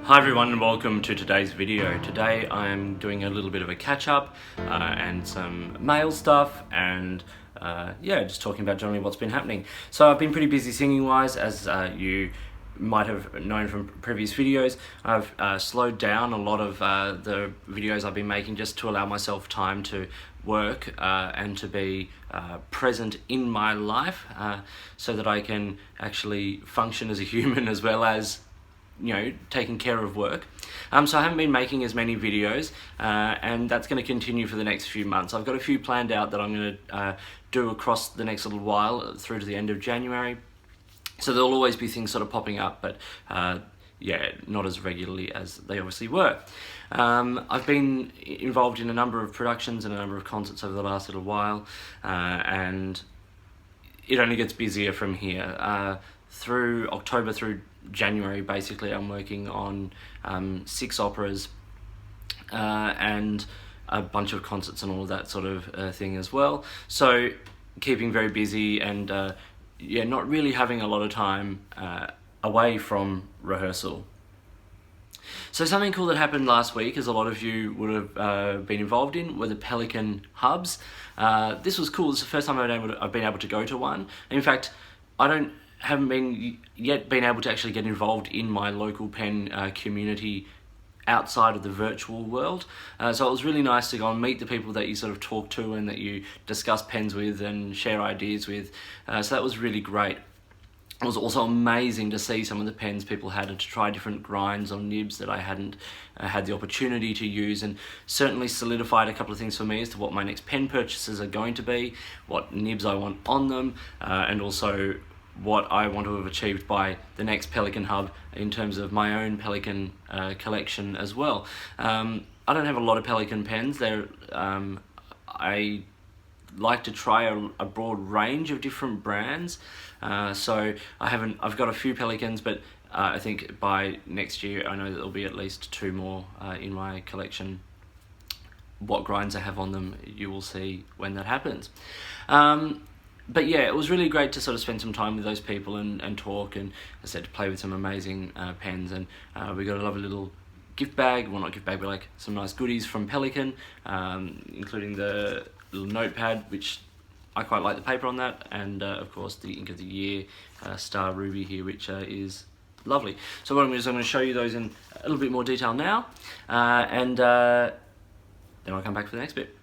Hi everyone and welcome to today's video. Today I'm doing a little bit of a catch-up and some mail stuff and just talking about generally what's been happening. So I've been pretty busy singing wise, as you might have known from previous videos. I've slowed down a lot of the videos I've been making just to allow myself time to work and to be present in my life so that I can actually function as a human as well as taking care of work. So I haven't been making as many videos and that's going to continue for the next few months. I've got a few planned out that I'm going to do across the next little while through to the end of January. So there'll always be things sort of popping up, but not as regularly as they obviously were. I've been involved in a number of productions and a number of concerts over the last little while, and it only gets busier from here. Through October through January, basically, I'm working on 6 operas and a bunch of concerts and all of that sort of thing as well. So keeping very busy and not really having a lot of time away from rehearsal. So something cool that happened last week, as a lot of you would have been involved in, were the Pelican Hubs. This was cool. It's the first time I've been able to go to one. In fact, haven't been able to actually get involved in my local pen community outside of the virtual world. So it was really nice to go and meet the people that you sort of talk to and that you discuss pens with and share ideas with. So that was really great. It was also amazing to see some of the pens people had and to try different grinds on nibs that I hadn't had the opportunity to use, and certainly solidified a couple of things for me as to what my next pen purchases are going to be, what nibs I want on them, and also what I want to have achieved by the next Pelican Hub in terms of my own Pelican collection as well. I don't have a lot of Pelican pens. I like to try a broad range of different brands. So I've got a few Pelicans, but I think by next year I know that there'll be at least 2 more in my collection. What grinds I have on them, you will see when that happens. But yeah, it was really great to sort of spend some time with those people and talk, and as I said, to play with some amazing pens. And we got a lovely little gift bag, well not gift bag, but like some nice goodies from Pelican, including the little notepad, which I quite like the paper on that, and of course the Ink of the Year Star Ruby here, which is lovely. So what I'm going to show you those in a little bit more detail now, and then I'll come back for the next bit.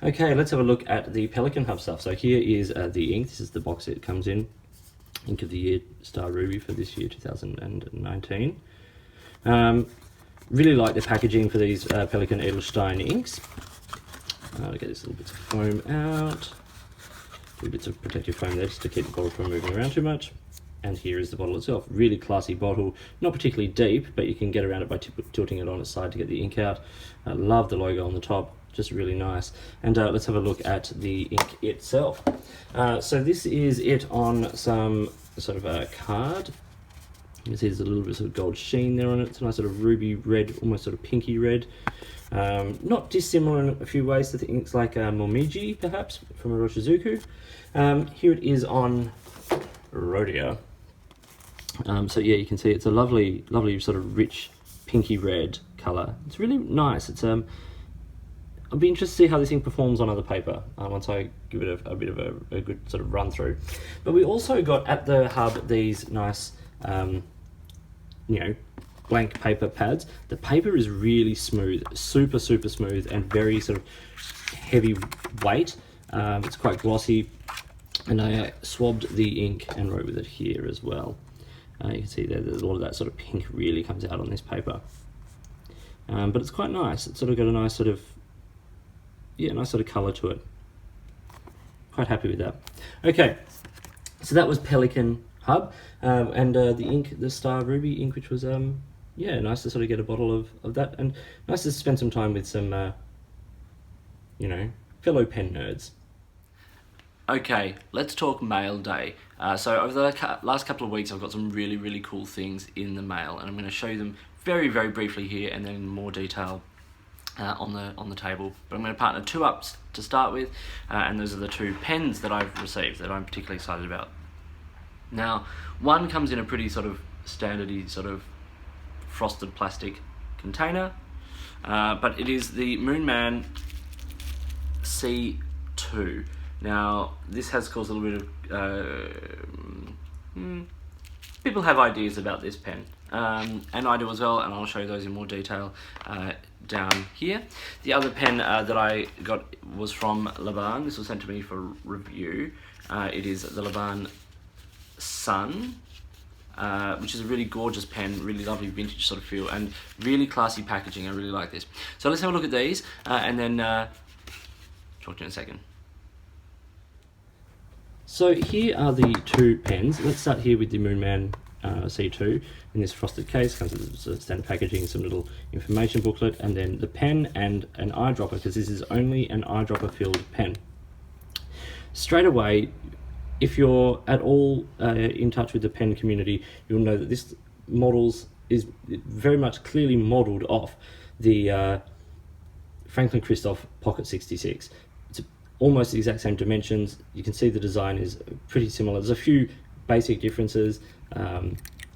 Okay, let's have a look at the Pelican Hub stuff. So here is the ink. This is the box it comes in. Ink of the Year Star Ruby for this year, 2019. Really like the packaging for these Pelican Edelstein inks. I'll get these little bits of foam out. 2 bits of protective foam there just to keep the bottle from moving around too much. And here is the bottle itself. Really classy bottle. Not particularly deep, but you can get around it by tilting it on its side to get the ink out. I love the logo on the top. Just really nice. And let's have a look at the ink itself. So this is it on some sort of a card. You can see there's a little bit of gold sheen there on it. It's a nice sort of ruby red, almost sort of pinky red. Not dissimilar in a few ways to the inks like Momiji, perhaps, from Oroshizuku. Here it is on Rhodia. So yeah, you can see it's a lovely sort of rich pinky red colour. It's really nice. It's I'll be interested to see how this ink performs on other paper once I give it a bit of a good sort of run through. But we also got at the hub these nice, blank paper pads. The paper is really smooth, super smooth, and very sort of heavy weight. It's quite glossy, and I swabbed the ink and wrote with it here as well. You can see there's a lot of that sort of pink really comes out on this paper. But it's quite nice. It's sort of got a nice sort of colour to it. Quite happy with that. Okay, so that was Pelican Hub, and the ink, the Star Ruby ink, which was nice to sort of get a bottle of that, and nice to spend some time with some fellow pen nerds. Okay, let's talk mail day. So over the last couple of weeks I've got some really cool things in the mail, and I'm going to show you them very briefly here and then in more detail on the table. But I'm going to partner 2 up to start with, and those are the 2 pens that I've received that I'm particularly excited about. Now, one comes in a pretty sort of standardy sort of frosted plastic container, but it is the Moonman C2. Now, this has caused a little bit of... people have ideas about this pen, and I do as well, and I'll show you those in more detail down here. The other pen that I got was from Laban. This was sent to me for review. It is the Laban Sun, which is a really gorgeous pen, really lovely vintage sort of feel, and really classy packaging. I really like this. So let's have a look at these, and then talk to you in a second. So here are the two pens. Let's start here with the Moonman C2 in this frosted case. Comes with some standard packaging, some little information booklet, and then the pen and an eyedropper, because this is only an eyedropper filled pen. Straight away, if you're at all in touch with the pen community, you'll know that this is very much clearly modelled off the Franklin Christoph Pocket 66. It's almost the exact same dimensions. You can see the design is pretty similar. There's a few basic differences.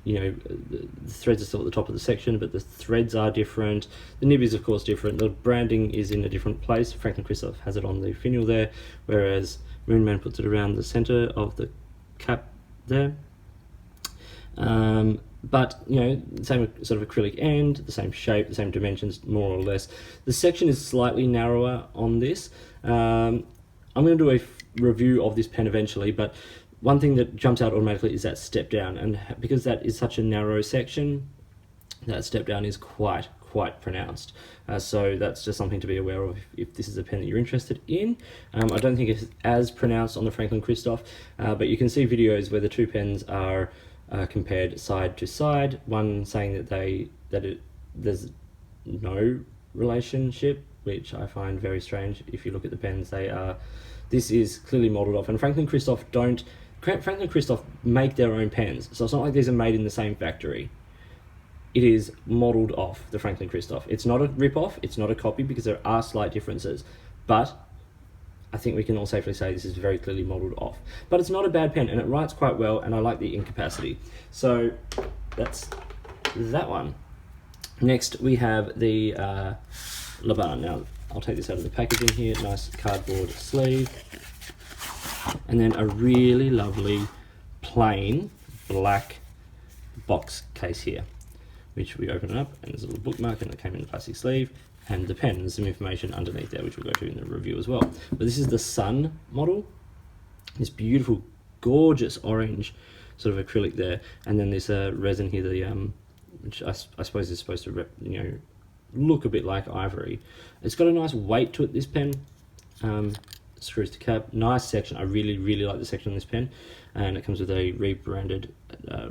You know, the threads are still at the top of the section, but the threads are different. The nib is of course different. The branding is in a different place. Franklin Christoph has it on the finial there, whereas Moonman puts it around the center of the cap there. But you know, same sort of acrylic end, the same shape, the same dimensions, more or less. The section is slightly narrower on this. I'm going to do a review of this pen eventually, but one thing that jumps out automatically is that step down, and because that is such a narrow section, that step down is quite pronounced. So that's just something to be aware of if this is a pen that you're interested in. I don't think it's as pronounced on the Franklin Christoph, but you can see videos where the two pens are compared side to side, one saying that there's no relationship, which I find very strange. If you look at the pens, this is clearly modelled off, and Franklin Christoph make their own pens, so it's not like these are made in the same factory. It is modelled off the Franklin Christoph. It's not a rip-off, it's not a copy, because there are slight differences, but I think we can all safely say this is very clearly modelled off. But it's not a bad pen, and it writes quite well, and I like the ink capacity. So that's that one. Next we have the Laban. Now I'll take this out of the packaging here, nice cardboard sleeve, and then a really lovely plain black box case here, which we open it up, and there's a little bookmark, and it came in a plastic sleeve, and the pen, there's some information underneath there, which we'll go to in the review as well. But this is the Sun model, this beautiful, gorgeous orange sort of acrylic there, and then this resin here, which I suppose is supposed to look a bit like ivory. It's got a nice weight to it, this pen. Screws to cap, nice section. I really like the section on this pen, and it comes with a rebranded,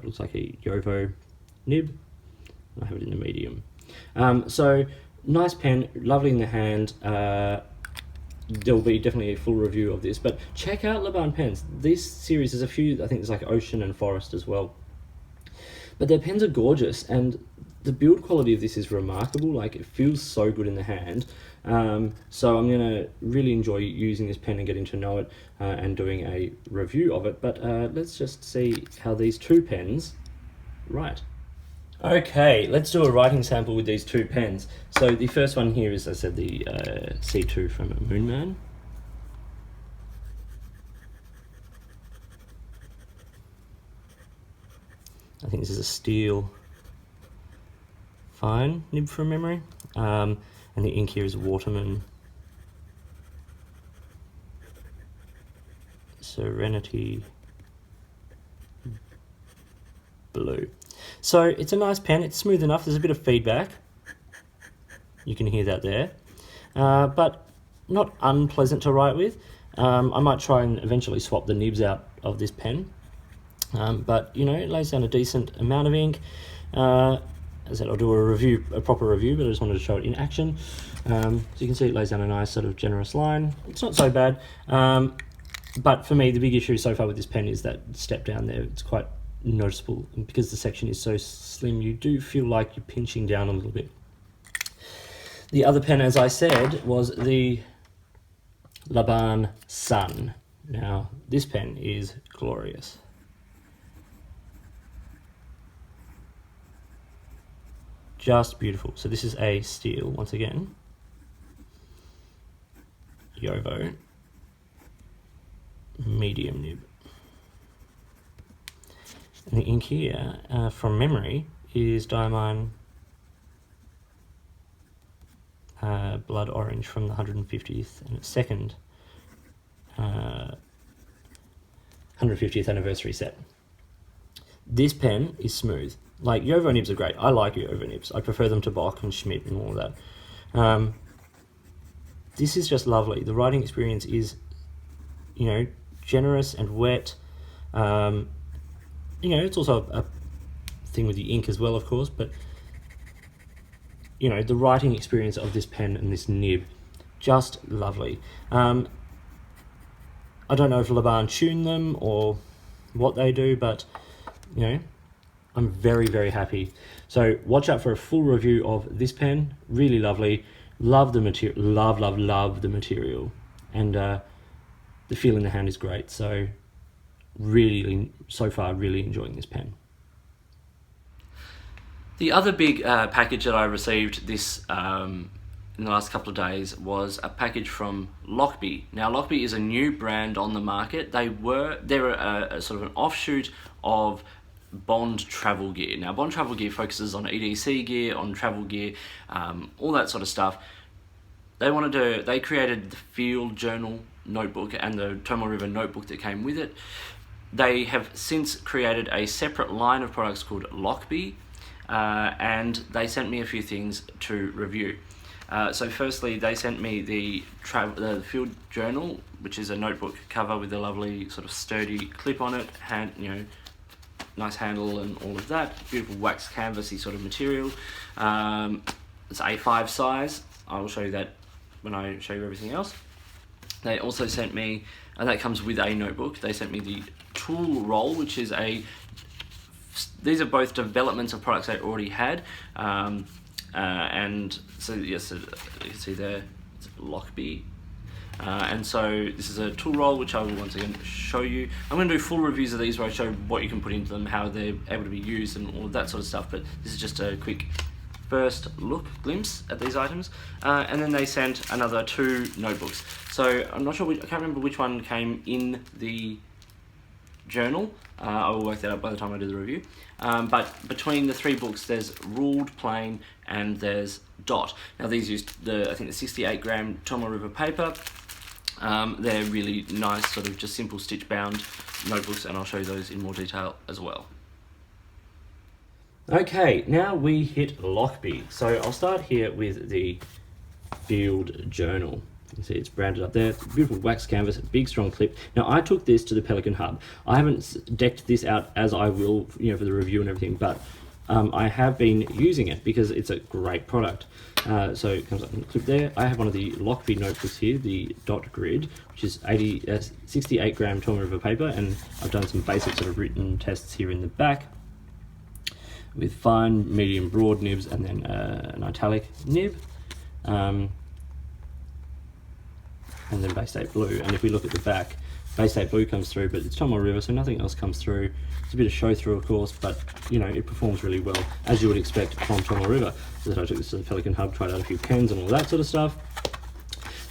looks like a Yovo nib. I have it in the medium. So nice pen, lovely in the hand. There will be definitely a full review of this, but check out Laban pens. This series, there's a few, I think there's like Ocean and Forest as well, but their pens are gorgeous, and the build quality of this is remarkable. Like, it feels so good in the hand. So I'm gonna really enjoy using this pen and getting to know it, and doing a review of it. But let's just see how these two pens write. Okay, let's do a writing sample with these two pens. So the first one here is, as I said, the C2 from Moonman. I think this is a steel fine nib from memory, and the ink here is Waterman Serenity Blue. So it's a nice pen, it's smooth enough, there's a bit of feedback, you can hear that there, but not unpleasant to write with. I might try and eventually swap the nibs out of this pen, but you know, it lays down a decent amount of ink. As I said, I'll do a proper review, but I just wanted to show it in action. So you can see it lays down a nice sort of generous line. It's not so bad, but for me the big issue so far with this pen is that step down there. It's quite noticeable, and because the section is so slim, you do feel like you're pinching down a little bit. The other pen, as I said, was the Laban Sun. Now this pen is glorious. just beautiful. So this is a steel, once again, Yovo medium nib. And the ink here, from memory, is Diamine Blood Orange from the 150th and second 150th anniversary set. This pen is smooth. Like, Yovo nibs are great. I like Yovo nibs. I prefer them to Bock and Schmidt and all of that. This is just lovely. The writing experience is, you know, generous and wet. You know, it's also a thing with the ink as well, of course, but, you know, the writing experience of this pen and this nib, just lovely. I don't know if Laban tuned them or what they do, but, you know, I'm very, very happy. So watch out for a full review of this pen. Really lovely. Love the material. Love the material. And the feel in the hand is great. So really, so far, really enjoying this pen. The other big package that I received this in the last couple of days was a package from Locke B. Now, Locke B is a new brand on the market. They're a sort of an offshoot of Bond Travel Gear. Now, Bond Travel Gear focuses on EDC gear, on travel gear, all that sort of stuff. They created the Field Journal notebook and the Tomoe River notebook that came with it. They have since created a separate line of products called Locke B, and they sent me a few things to review. So firstly, they sent me the Field Journal, which is a notebook cover with a lovely sort of sturdy clip on it, nice handle and all of that. Beautiful wax canvasy sort of material. It's A5 size. I will show you that when I show you everything else. They also sent me, and that comes with a notebook, they sent me the tool roll, which is these are both developments of products I already had. And so, yes, you can see there, it's Locke B. And so this is a tool roll, which I will once again show you. I'm going to do full reviews of these where I show what you can put into them, how they're able to be used and all of that sort of stuff, but this is just a quick first glimpse at these items. And then they sent another 2 notebooks. So I'm not sure, I can't remember which one came in the journal. I will work that out by the time I do the review. But between the 3 books, there's ruled, plain, and there's dot. Now these use I think the 68 gram Tomoe River paper. They're really nice, sort of just simple stitch bound notebooks, and I'll show you those in more detail as well. Okay, now we hit Locke B. So I'll start here with the Field Journal. You can see it's branded up there. Beautiful wax canvas, big strong clip. Now I took this to the Pelican Hub. I haven't decked this out as I will, you know, for the review and everything, but I have been using it because it's a great product. So it comes up in the clip there. I have one of the Locke B notebooks here, the Dot Grid, which is 68 gram Tomoe River paper, and I've done some basic sort of written tests here in the back with fine, medium, broad nibs, and then an italic nib. And then base date blue. And if we look at the back, base date blue comes through, but it's Tomoe River, so nothing else comes through. It's a bit of show through, of course, but you know, it performs really well, as you would expect from Tomoe River. So I took this to the Pelican Hub, tried out a few pens and all that sort of stuff.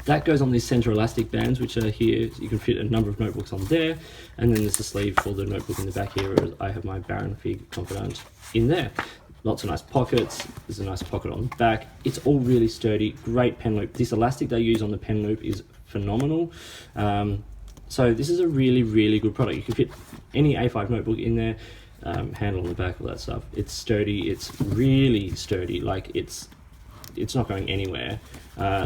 That goes on these center elastic bands, which are here. You can fit a number of notebooks on there. And then there's a sleeve for the notebook in the back here, where I have my Baron Fig Confidant in there. Lots of nice pockets. There's a nice pocket on the back. It's all really sturdy, great pen loop. This elastic they use on the pen loop is phenomenal. So this is a really, really good product. You can fit any A5 notebook in there, handle on the back, all that stuff. It's sturdy, it's really sturdy, like it's not going anywhere.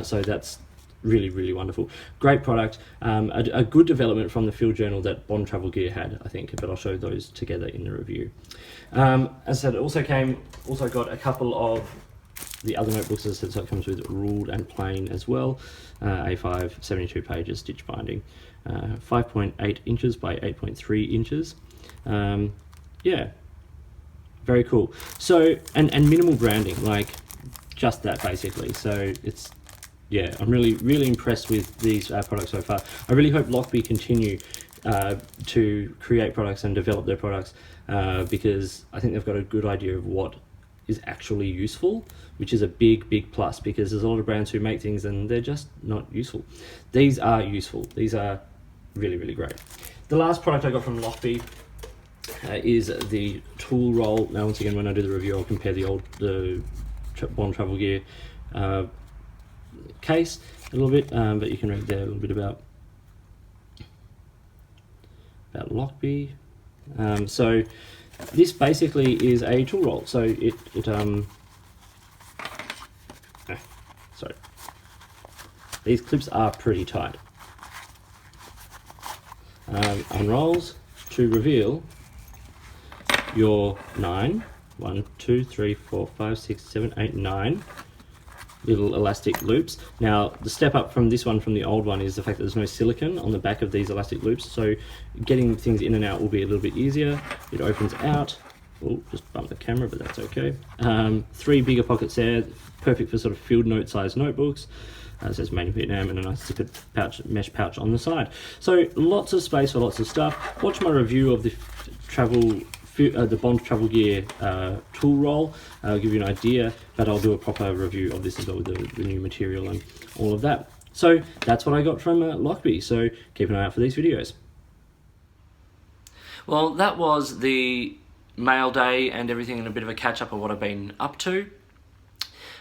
So that's really, really wonderful. Great product. A good development from the Field Journal that Bond Travel Gear had, I think, but I'll show those together in the review. As I said, it also got a couple of the other notebooks, as I said, so it comes with ruled and plain as well. A5, 72 pages, stitch binding, 5.8 inches by 8.3 inches. Yeah, very cool. So, and minimal branding, like just that basically. So it's, yeah, I'm really, really impressed with these products so far. I really hope Locke B continue to create products and develop their products because I think they've got a good idea of what is actually useful, which is a big plus, because there's a lot of brands who make things and they're just not useful. These are useful. These are really great. The last product I got from Locke B is the tool roll. Now, once again, when I do the review, I'll compare the Bond Travel Gear case a little bit, but you can read there a little bit about Locke B. So this basically is a tool roll. So sorry, these clips are pretty tight. Unrolls to reveal your 9 little elastic loops. Now, the step up from this one, from the old one, is the fact that there's no silicone on the back of these elastic loops, so getting things in and out will be a little bit easier. It opens out. Oh, just bumped the camera, but that's okay. 3 bigger pockets there, perfect for sort of field note sized notebooks. It says Made in Vietnam, and a nice zippered pouch, mesh pouch on the side. So lots of space for lots of stuff. Watch my review of the Bond Travel Gear tool roll. I'll give you an idea, but I'll do a proper review of this as well with the new material and all of that. So that's what I got from Locke B. So keep an eye out for these videos. Well, that was the mail day and everything, and a bit of a catch up of what I've been up to.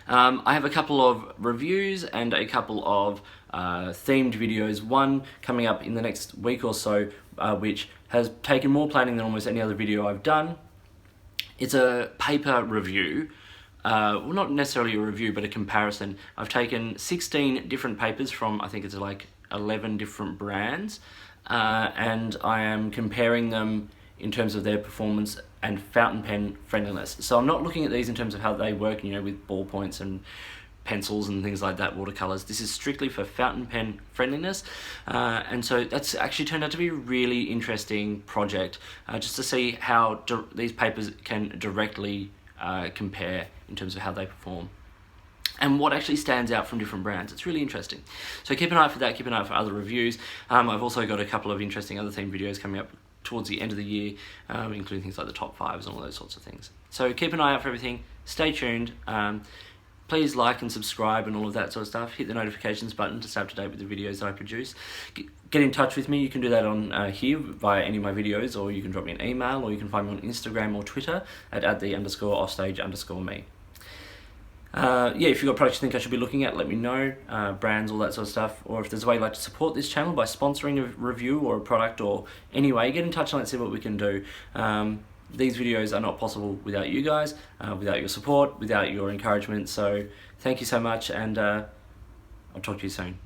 I have a couple of reviews and a couple of themed videos, one coming up in the next week or so, which has taken more planning than almost any other video I've done. It's a paper review, well, not necessarily a review, but a comparison. I've taken 16 different papers from, I think it's like 11 different brands, and I am comparing them in terms of their performance and fountain pen friendliness. So I'm not looking at these in terms of how they work, you know, with ballpoints and pencils and things like that, watercolors. This is strictly for fountain pen friendliness, and so that's actually turned out to be a really interesting project, just to see how these papers can directly compare in terms of how they perform and what actually stands out from different brands. It's really interesting. So keep an eye out for that, keep an eye out for other reviews. I've also got a couple of interesting other themed videos coming up towards the end of the year, including things like the top 5s and all those sorts of things. So keep an eye out for everything, stay tuned. Please like and subscribe and all of that sort of stuff. Hit the notifications button to stay up to date with the videos that I produce. Get in touch with me. You can do that on here via any of my videos, or you can drop me an email, or you can find me on Instagram or Twitter at @the_offstage_me. Yeah, if you've got products you think I should be looking at, let me know, brands, all that sort of stuff, or if there's a way you'd like to support this channel by sponsoring a review or a product or any way, get in touch and let's see what we can do. These videos are not possible without you guys, without your support, without your encouragement, so thank you so much, and I'll talk to you soon.